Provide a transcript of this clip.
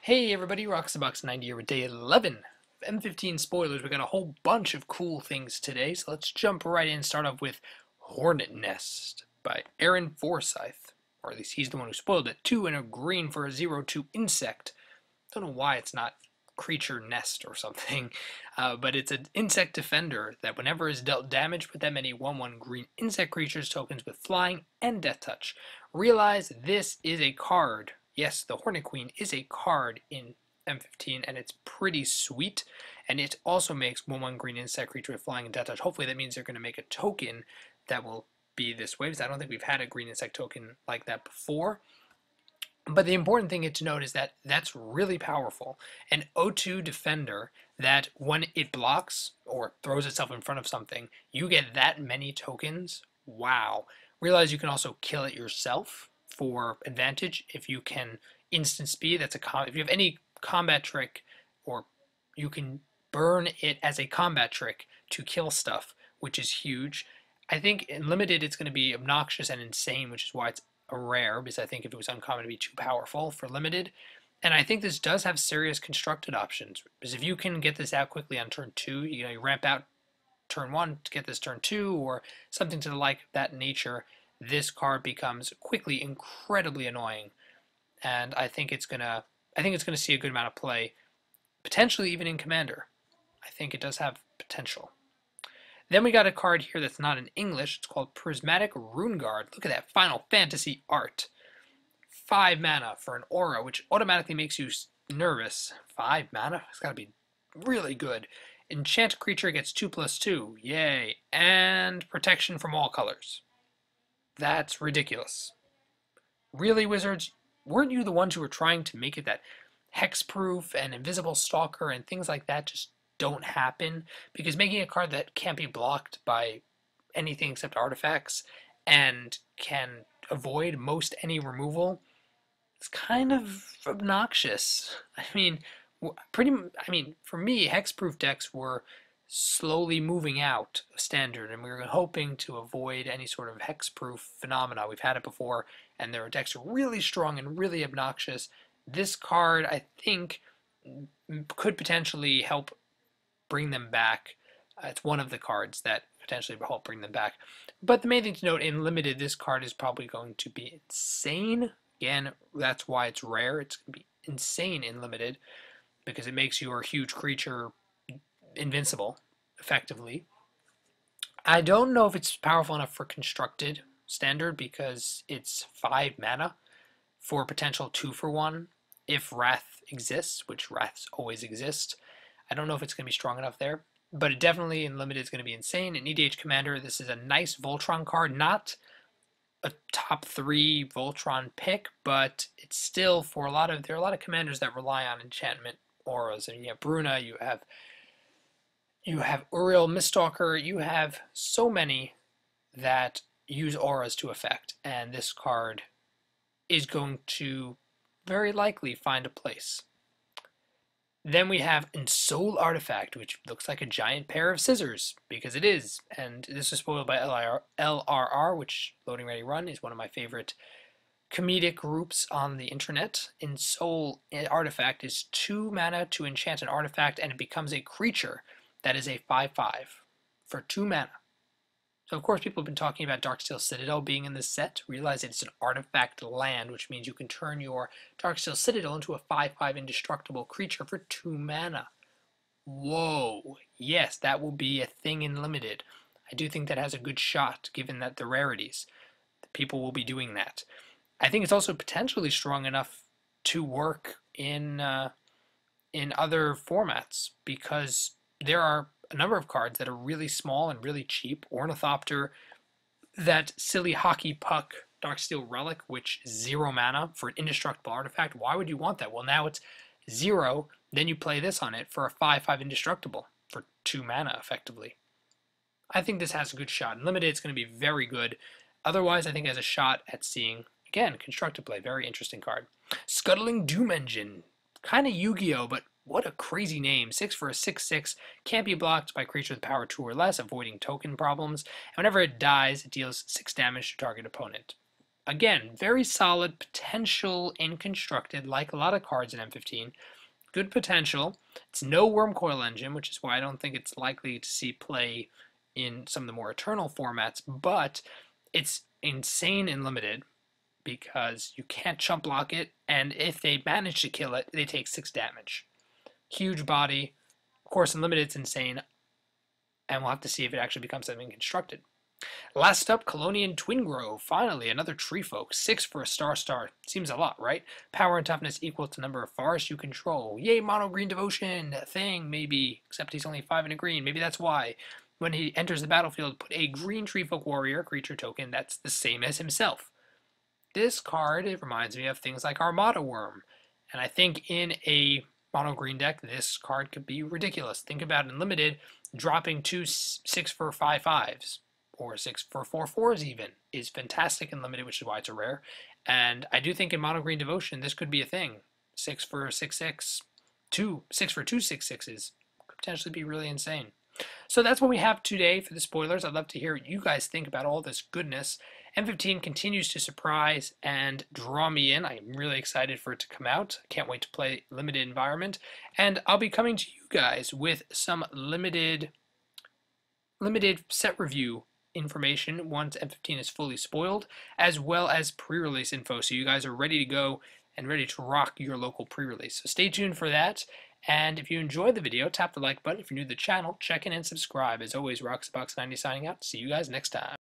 Hey everybody, Roxabox90 here with day 11 of M15 spoilers. We got a whole bunch of cool things today, so let's jump right in and start off with Hornet Nest by Aaron Forsyth. Or at least he's the one who spoiled it. 2 and a green for a 0-2 insect. Don't know why it's not creature nest or something, but it's an insect defender that whenever is dealt damage with that many 1/1 green insect creatures tokens with flying and death touch. Realize this is a card. Yes, the Hornet Queen is a card in M15 and it's pretty sweet, and it also makes 1/1 green insect creature with flying and death touch. Hopefully that means they're going to make a token that will be this way, because I don't think we've had a green insect token like that before. But the important thing to note is that that's really powerful. An O2 defender that when it blocks or throws itself in front of something, you get that many tokens. Wow. Realize you can also kill it yourself for advantage if you can instant speed. If you have any combat trick, or you can burn it as a combat trick to kill stuff, which is huge. I think in limited it's going to be obnoxious and insane, which is why it's a rare, because I think if it was uncommon it'd be too powerful for limited. And I think this does have serious constructed options, because if you can get this out quickly on turn 2, you ramp out turn 1 to get this turn 2 or something to the like that nature, this card becomes quickly incredibly annoying. And I think it's gonna see a good amount of play, potentially even in Commander. I think it does have potential. Then we got a card here that's not in English. It's called Prismatic Rune Guard. Look at that Final Fantasy art. 5 mana for an aura, which automatically makes you nervous. 5 mana? It's got to be really good. Enchant creature gets 2/2. Yay. And protection from all colors. That's ridiculous. Really, Wizards? Weren't you the ones who were trying to make it that hexproof and invisible stalker and things like that just don't happen? Because making a card that can't be blocked by anything except artifacts and can avoid most any removal is kind of obnoxious. I mean, for me, hexproof decks were slowly moving out of standard, and we were hoping to avoid any sort of hexproof phenomena. We've had it before, and their decks are really strong and really obnoxious. This card, I think, could potentially help bring them back. It's one of the cards that potentially will help bring them back. But the main thing to note, in limited, this card is probably going to be insane. Again, that's why it's rare. It's going to be insane in limited, because it makes your huge creature invincible, effectively. I don't know if it's powerful enough for constructed standard, because it's 5 mana for potential 2-for-1 if Wrath exists, which Wraths always exist. I don't know if it's going to be strong enough there, but it definitely in limited is going to be insane. In EDH Commander, this is a nice Voltron card, not a top 3 Voltron pick, but it's still there are a lot of commanders that rely on enchantment auras. I mean, you have Bruna, you have Uriel Miststalker, you have so many that use auras to effect, and this card is going to very likely find a place. Then we have Ensoul Artifact, which looks like a giant pair of scissors, because it is. And this is spoiled by LRR, which, Loading Ready Run, is one of my favorite comedic groups on the internet. Ensoul Artifact is 2 mana to enchant an artifact, and it becomes a creature that is a 5/5 for 2 mana. So of course people have been talking about Darksteel Citadel being in this set. Realize it's an artifact land, which means you can turn your Darksteel Citadel into a 5/5 indestructible creature for 2 mana. Whoa. Yes, that will be a thing in limited. I do think that has a good shot, given that the rarities. The people will be doing that. I think it's also potentially strong enough to work in other formats, because there are a number of cards that are really small and really cheap. Ornithopter, that silly hockey puck Darksteel Relic, which is 0 mana for an indestructible artifact. Why would you want that? Well, now it's 0, then you play this on it for a 5/5 indestructible for 2 mana, effectively. I think this has a good shot. In limited, it's going to be very good. Otherwise, I think it has a shot at seeing, again, constructed play. Very interesting card. Scuttling Doom Engine. Kind of Yu-Gi-Oh, but what a crazy name. 6 for a 6/6, can't be blocked by creatures with power 2 or less, avoiding token problems. And whenever it dies, it deals 6 damage to target opponent. Again, very solid potential in constructed, like a lot of cards in M15. Good potential. It's no Wurmcoil engine, which is why I don't think it's likely to see play in some of the more eternal formats, but it's insane and limited because you can't chump block it, and if they manage to kill it, they take 6 damage. Huge body. Of course, in limited, it's insane, and we'll have to see if it actually becomes something constructed. Last up, Colonian Twin Grove. Finally, another tree folk. 6 for a star. Seems a lot, right? Power and toughness equal to number of forests you control. Yay, mono green devotion. That thing, maybe. Except he's only 5 and a green. Maybe that's why. When he enters the battlefield, put a green tree folk warrior creature token that's the same as himself. This card, it reminds me of things like Armada Worm. And I think in a mono green deck, this card could be ridiculous. Think about in limited, dropping 2 6 for 5/5s. Or 6 for 4/4s even, is fantastic and limited, which is why it's a rare. And I do think in Mono Green Devotion, this could be a thing. 6 for 6/6, 6 for 2 6/6s could potentially be really insane. So that's what we have today for the spoilers. I'd love to hear what you guys think about all this goodness. M15 continues to surprise and draw me in. I'm really excited for it to come out. I can't wait to play limited environment. And I'll be coming to you guys with some limited set review information once M15 is fully spoiled, as well as pre-release info, so you guys are ready to go and ready to rock your local pre-release. So stay tuned for that, and if you enjoyed the video, tap the like button. If you're new to the channel, check in and subscribe. As always, RoxyBox90 signing out. See you guys next time.